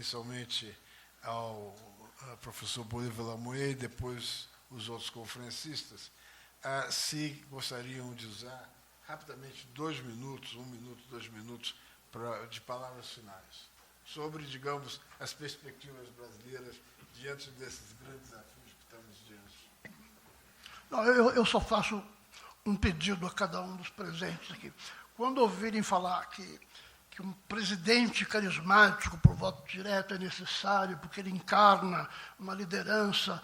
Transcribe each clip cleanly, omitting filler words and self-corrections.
inicialmente ao professor Bolívar Lamoille e depois os outros conferencistas, se gostariam de usar rapidamente 2 minutos, 1 minuto, 2 minutos, de palavras finais, sobre, digamos, as perspectivas brasileiras diante desses grandes desafios que estamos diante. Não, eu só faço um pedido a cada um dos presentes aqui. Quando ouvirem falar que um presidente carismático por voto direto é necessário, porque ele encarna uma liderança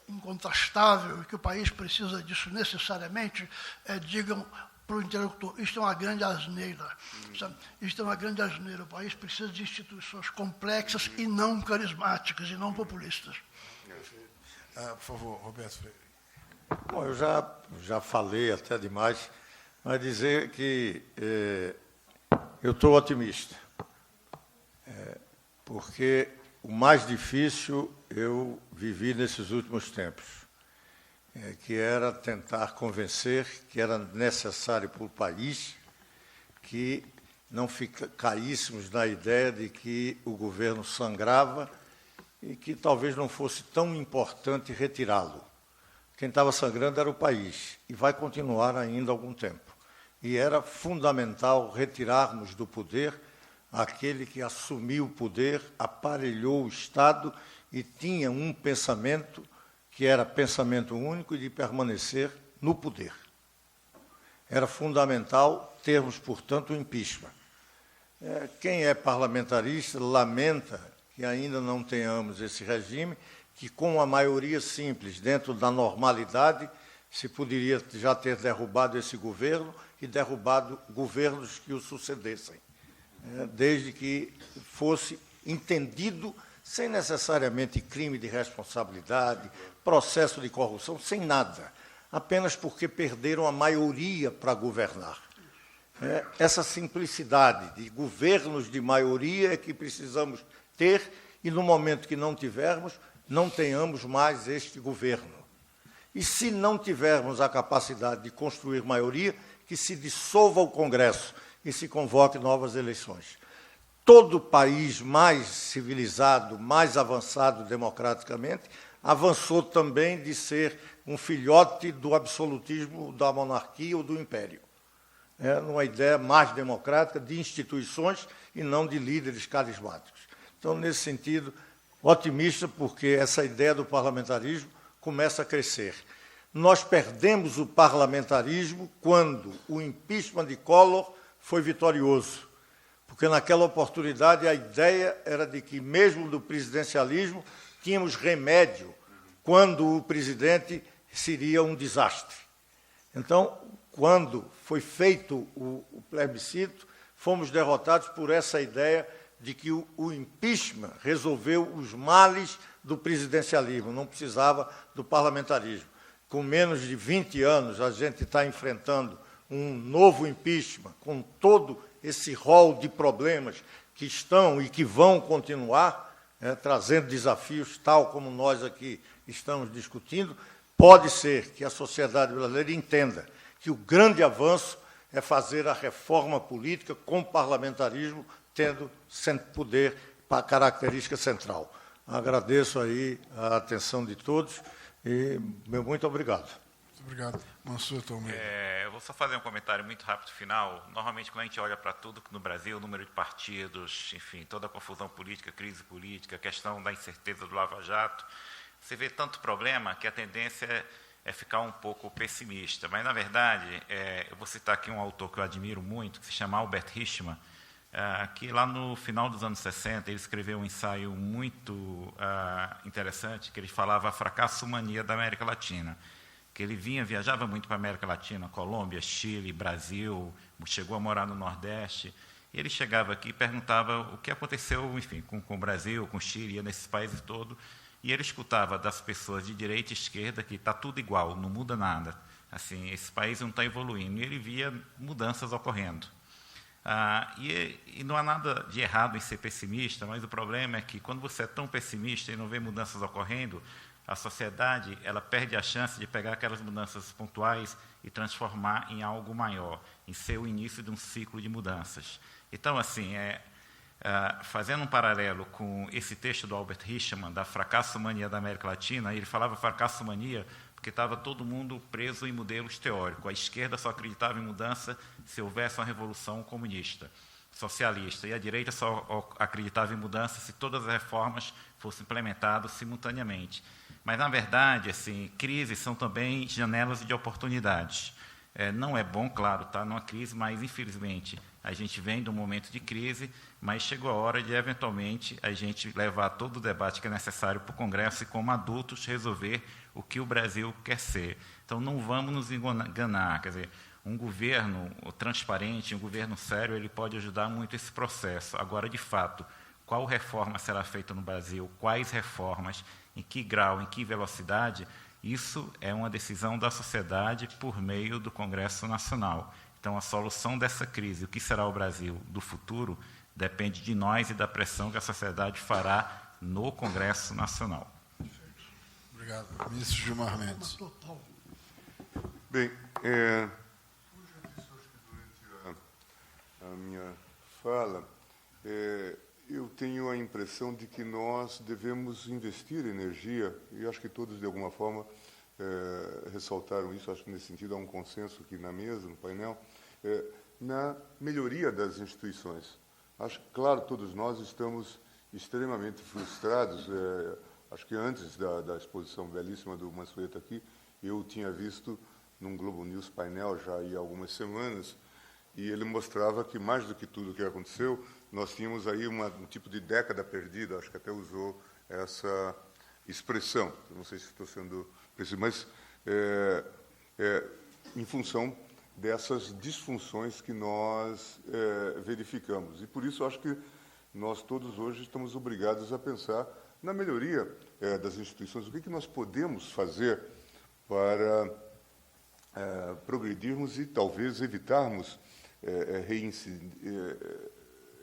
incontrastável e que o país precisa disso necessariamente, digam para o interlocutor, isto é uma grande asneira. Sabe? Isto é uma grande asneira. O país precisa de instituições complexas e não carismáticas, e não populistas. Por favor, Roberto Freire. Bom, eu já falei até demais, mas dizer que eu estou otimista, porque o mais difícil eu vivi nesses últimos tempos, que era tentar convencer que era necessário para o país que não caíssemos na ideia de que o governo sangrava e que talvez não fosse tão importante retirá-lo. Quem estava sangrando era o país, e vai continuar ainda algum tempo. E era fundamental retirarmos do poder aquele que assumiu o poder, aparelhou o Estado e tinha um pensamento que era pensamento único e de permanecer no poder. Era fundamental termos, portanto, o impeachment. Quem é parlamentarista lamenta que ainda não tenhamos esse regime, que com a maioria simples, dentro da normalidade, se poderia já ter derrubado esse governo e derrubado governos que o sucedessem, desde que fosse entendido, sem necessariamente crime de responsabilidade, processo de corrupção, sem nada, apenas porque perderam a maioria para governar. Essa simplicidade de governos de maioria é que precisamos ter, e no momento que não tivermos, não tenhamos mais este governo. E se não tivermos a capacidade de construir maioria, que se dissolva o Congresso e se convoque novas eleições. Todo país mais civilizado, mais avançado democraticamente, avançou também de ser um filhote do absolutismo, da monarquia ou do império. Numa ideia mais democrática de instituições e não de líderes carismáticos. Então, nesse sentido, otimista, porque essa ideia do parlamentarismo começa a crescer. Nós perdemos o parlamentarismo quando o impeachment de Collor foi vitorioso, porque naquela oportunidade a ideia era de que, mesmo do presidencialismo, tínhamos remédio quando o presidente seria um desastre. Então, quando foi feito o plebiscito, fomos derrotados por essa ideia de que o impeachment resolveu os males do presidencialismo, não precisava do parlamentarismo. Com menos de 20 anos, a gente está enfrentando um novo impeachment, com todo esse rol de problemas que estão e que vão continuar, trazendo desafios, tal como nós aqui estamos discutindo. Pode ser que a sociedade brasileira entenda que o grande avanço é fazer a reforma política com parlamentarismo, tendo poder para característica central. Agradeço aí a atenção de todos e muito obrigado. Muito obrigado. Mansur Tomé. Eu vou só fazer um comentário muito rápido final. Normalmente, quando a gente olha para tudo no Brasil, o número de partidos, enfim, toda a confusão política, crise política, a questão da incerteza do Lava Jato, você vê tanto problema que a tendência é ficar um pouco pessimista. Mas, na verdade, eu vou citar aqui um autor que eu admiro muito, que se chama Albert Hirschman, que lá no final dos anos 60, ele escreveu um ensaio muito interessante, que ele falava a fracasso-mania da América Latina, que ele viajava muito para a América Latina, Colômbia, Chile, Brasil, chegou a morar no Nordeste, e ele chegava aqui e perguntava o que aconteceu, enfim, com o Brasil, com o Chile, ia nesses países todos, e ele escutava das pessoas de direita e esquerda que está tudo igual, não muda nada, assim, esse país não está evoluindo, e ele via mudanças ocorrendo. E não há nada de errado em ser pessimista, mas o problema é que, quando você é tão pessimista e não vê mudanças ocorrendo, a sociedade ela perde a chance de pegar aquelas mudanças pontuais e transformar em algo maior, em ser o início de um ciclo de mudanças. Então, assim, Fazendo um paralelo com esse texto do Albert Hirschman, da fracasso-mania da América Latina, ele falava fracasso-mania porque estava todo mundo preso em modelos teóricos. A esquerda só acreditava em mudança se houvesse uma revolução comunista, socialista, e a direita só acreditava em mudança se todas as reformas fossem implementadas simultaneamente. Mas, na verdade, assim, crises são também janelas de oportunidades. Não é bom, claro, estar numa crise, mas, infelizmente, a gente vem de um momento de crise, mas chegou a hora de, eventualmente, a gente levar todo o debate que é necessário para o Congresso e, como adultos, resolver o que o Brasil quer ser. Então, não vamos nos enganar. Quer dizer, um governo transparente, um governo sério, ele pode ajudar muito esse processo. Agora, de fato, qual reforma será feita no Brasil, quais reformas, em que grau, em que velocidade, isso é uma decisão da sociedade por meio do Congresso Nacional. Então, a solução dessa crise, o que será o Brasil do futuro, depende de nós e da pressão que a sociedade fará no Congresso Nacional. Obrigado. Ministro Gilmar Mendes. Bem, eu já disse, acho que durante a minha fala, eu tenho a impressão de que nós devemos investir energia, e acho que todos, de alguma forma, ressaltaram isso, acho que nesse sentido há um consenso aqui na mesa, no painel, na melhoria das instituições. Acho que, claro, todos nós estamos extremamente frustrados. Acho que antes da exposição belíssima do Mansueto aqui, eu tinha visto num Globo News painel já há algumas semanas, e ele mostrava que, mais do que tudo o que aconteceu, nós tínhamos aí um tipo de década perdida, acho que até usou essa expressão, não sei se estou sendo preciso, mas em função dessas disfunções que nós verificamos. E, por isso, acho que nós todos hoje estamos obrigados a pensar na melhoria das instituições. O que nós podemos fazer para progredirmos e, talvez, evitarmos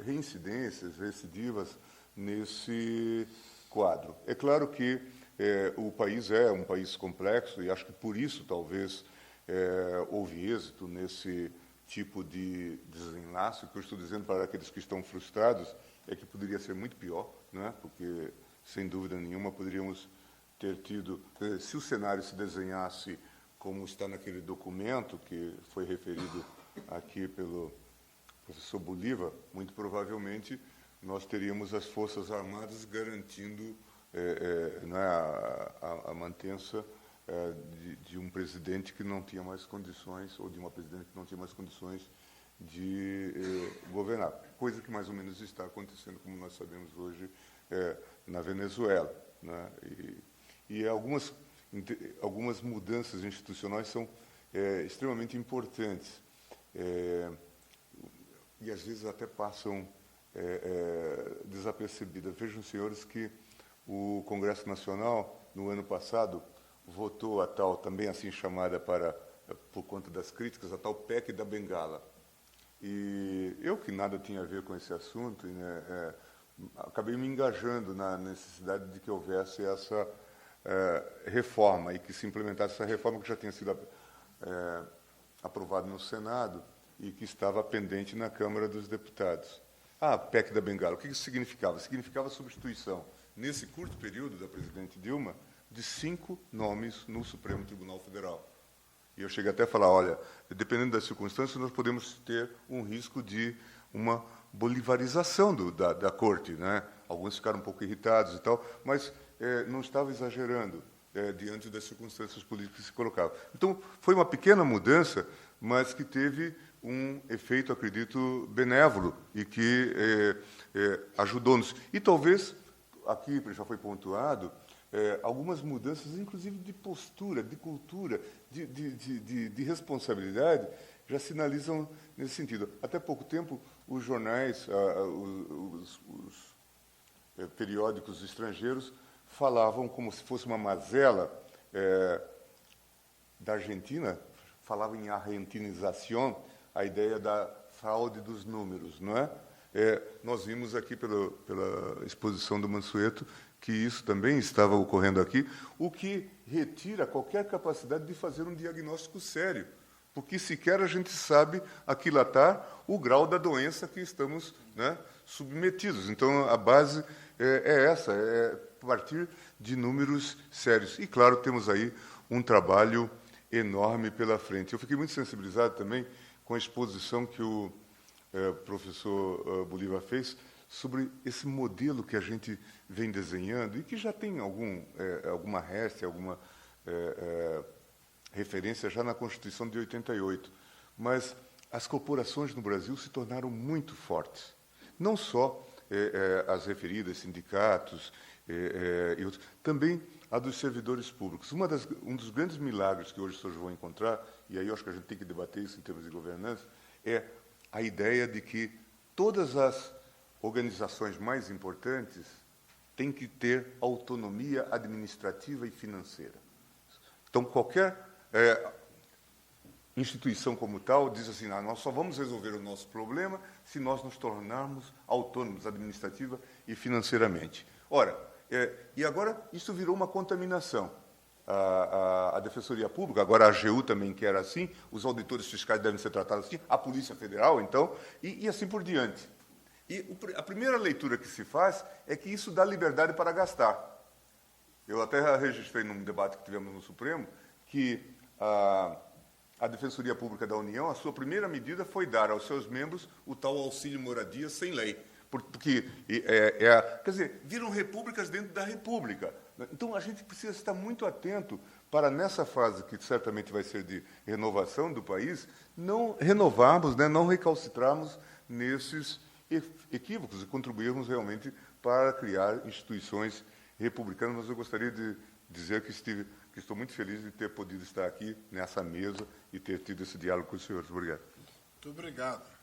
reincidências, recidivas nesse quadro. É claro que o país é um país complexo e acho que por isso talvez houve êxito nesse tipo de desenlace. O que eu estou dizendo para aqueles que estão frustrados é que poderia ser muito pior, né? Porque, sem dúvida nenhuma, poderíamos ter tido, se o cenário se desenhasse como está naquele documento que foi referido aqui pelo professor Bolívar, muito provavelmente nós teríamos as Forças Armadas garantindo a mantença de um presidente que não tinha mais condições, ou de uma presidente que não tinha mais condições de governar. Coisa que mais ou menos está acontecendo, como nós sabemos hoje, na Venezuela, né? E algumas mudanças institucionais são extremamente importantes. E às vezes até passam desapercebidas. Vejam, senhores, que o Congresso Nacional, no ano passado, votou a tal, também assim chamada por conta das críticas, a tal PEC da Bengala. E eu, que nada tinha a ver com esse assunto, né, acabei me engajando na necessidade de que houvesse essa reforma e que se implementasse essa reforma que já tinha sido aprovada no Senado e que estava pendente na Câmara dos Deputados. A PEC da Bengala, o que isso significava? Significava a substituição, nesse curto período da presidente Dilma, de 5 nomes no Supremo Tribunal Federal. E eu cheguei até a falar, olha, dependendo das circunstâncias, nós podemos ter um risco de uma bolivarização da Corte, né? Alguns ficaram um pouco irritados e tal, mas não estava exagerando diante das circunstâncias políticas que se colocavam. Então, foi uma pequena mudança, mas que teve um efeito, acredito, benévolo e que ajudou-nos. E talvez, aqui já foi pontuado, algumas mudanças, inclusive de postura, de cultura, de responsabilidade, já sinalizam nesse sentido. Até pouco tempo, os jornais, os periódicos estrangeiros, falavam como se fosse uma mazela da Argentina, falavam em argentinização, a ideia da fraude dos números, não é? Nós vimos aqui pela exposição do Mansueto que isso também estava ocorrendo aqui, o que retira qualquer capacidade de fazer um diagnóstico sério porque sequer a gente sabe aquilatar o grau da doença que estamos, né, submetidos. Então, a base é essa, é partir de números sérios. E, claro, temos aí um trabalho enorme pela frente. Eu fiquei muito sensibilizado também com a exposição que o professor Bolívar fez sobre esse modelo que a gente vem desenhando e que já tem alguma resta, alguma referência já na Constituição de 88. Mas as corporações no Brasil se tornaram muito fortes. Não só as referidas, sindicatos e outros, também a dos servidores públicos. Um dos grandes milagres que hoje os senhores vão encontrar, e aí eu acho que a gente tem que debater isso em termos de governança, é a ideia de que todas as organizações mais importantes têm que ter autonomia administrativa e financeira. Então, qualquer instituição como tal diz assim, nós só vamos resolver o nosso problema se nós nos tornarmos autônomos administrativa e financeiramente. Ora, e agora isso virou uma contaminação. A Defensoria Pública, agora a AGU também quer assim, os auditores fiscais devem ser tratados assim, a Polícia Federal, então, e assim por diante. E a primeira leitura que se faz é que isso dá liberdade para gastar. Eu até registrei num debate que tivemos no Supremo que a Defensoria Pública da União, a sua primeira medida foi dar aos seus membros o tal auxílio moradia sem lei. Porque, quer dizer, viram repúblicas dentro da república. Então, a gente precisa estar muito atento para, nessa fase, que certamente vai ser de renovação do país, não renovarmos, né, não recalcitrarmos nesses equívocos e contribuirmos realmente para criar instituições republicanas. Mas eu gostaria de dizer que estou muito feliz de ter podido estar aqui nessa mesa e ter tido esse diálogo com os senhores. Obrigado. Muito obrigado.